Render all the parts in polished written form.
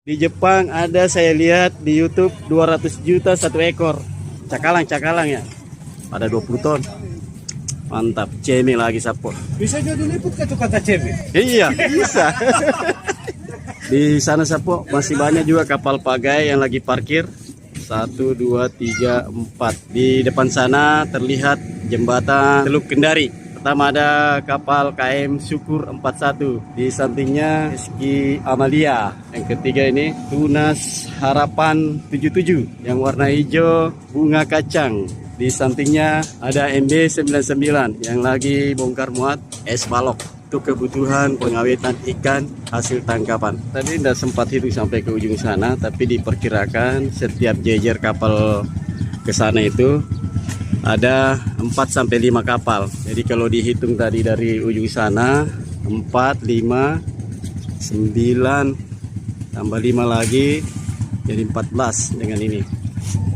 Di Jepang ada, saya lihat di YouTube 200 juta satu ekor. Cakalang ya. Ada 20 ton. Mantap, ceme lagi Sapo. Bisa jadi liput ke tuh kata ceme. Iya, bisa. Di sana Sapo masih banyak juga kapal pagai yang lagi parkir. 1, 2, 3, 4. Di depan sana terlihat jembatan Teluk Kendari. Pertama ada kapal KM Syukur 41. Di sampingnya SK Amalia. Yang ketiga ini Tunas Harapan 77 yang warna hijau bunga kacang. Di sampingnya ada MB 99 yang lagi bongkar muat es balok untuk kebutuhan pengawetan ikan hasil tangkapan. Tadi tidak sempat hitung sampai ke ujung sana, tapi diperkirakan setiap jejer kapal ke sana itu ada 4-5 kapal. Jadi kalau dihitung tadi dari ujung sana 4, 5, 9 tambah 5 lagi jadi 14 dengan ini.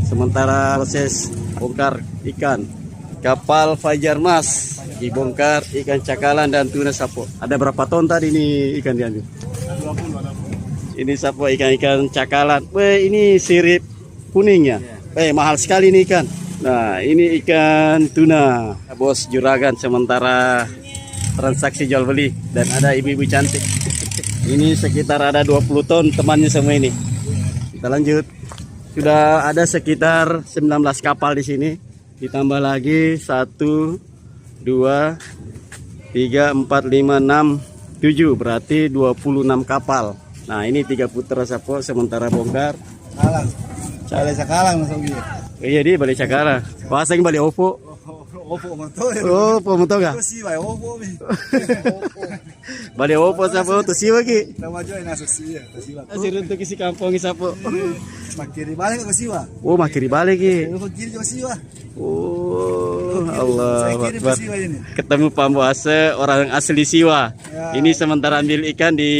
Sementara proses bongkar ikan kapal Fajar Mas dibongkar ikan cakalang dan tuna Sapo. Ada berapa ton tadi ini ikan diambil? 20. Ini Sapo ikan-ikan cakalang. Weh, ini sirip kuningnya. Mahal sekali ini ikan. Nah, ini ikan tuna bos juragan sementara transaksi jual beli, dan ada ibu-ibu cantik. Ini sekitar ada 20 ton temannya semua ini. Kita lanjut. Sudah ada sekitar 19 kapal di sini. Ditambah lagi 1, 2, 3, 4, 5, 6, 7. Berarti 26 kapal. Nah, ini 3 putra Sapo sementara bongkar. Cale Cakalang masuk gitu. Iya, dia balik Cakara. Bahasa yang balik Opo. Opo motor. Opo motor ga? Si vai opo mi. Balik Opo Sapo tu siwa ki. Nama jo ina sosial, siwa. Asir untuk isi kampung Sapo. Makiri balik ke siwa. Oh, makiri balik ki. Makiri jo siwa. Oh, Allah Akbar. Siwa ini. Ketemu pembuasa orang asli Siwa. Ini sementara ambil ikan di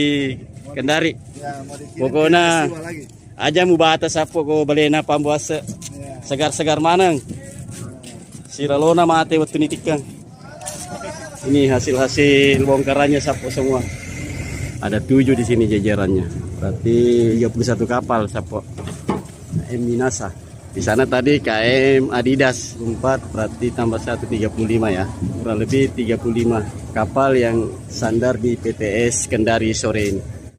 Kendari. Ya, mau dikirim Pokoknya siwa lagi. aja mu bata Sapo ko balena pembuasa. Segar-segar manang. Siralona mate waktu nitikan. Ini hasil-hasil bongkarannya Sapo semua. Ada 7 di sini jajarannya. Berarti 31 kapal Sapo. KM Minasa. Di sana tadi KM Adidas 4, berarti tambah 1 35 ya. Kurang lebih 35 kapal yang sandar di PTS Kendari sore ini.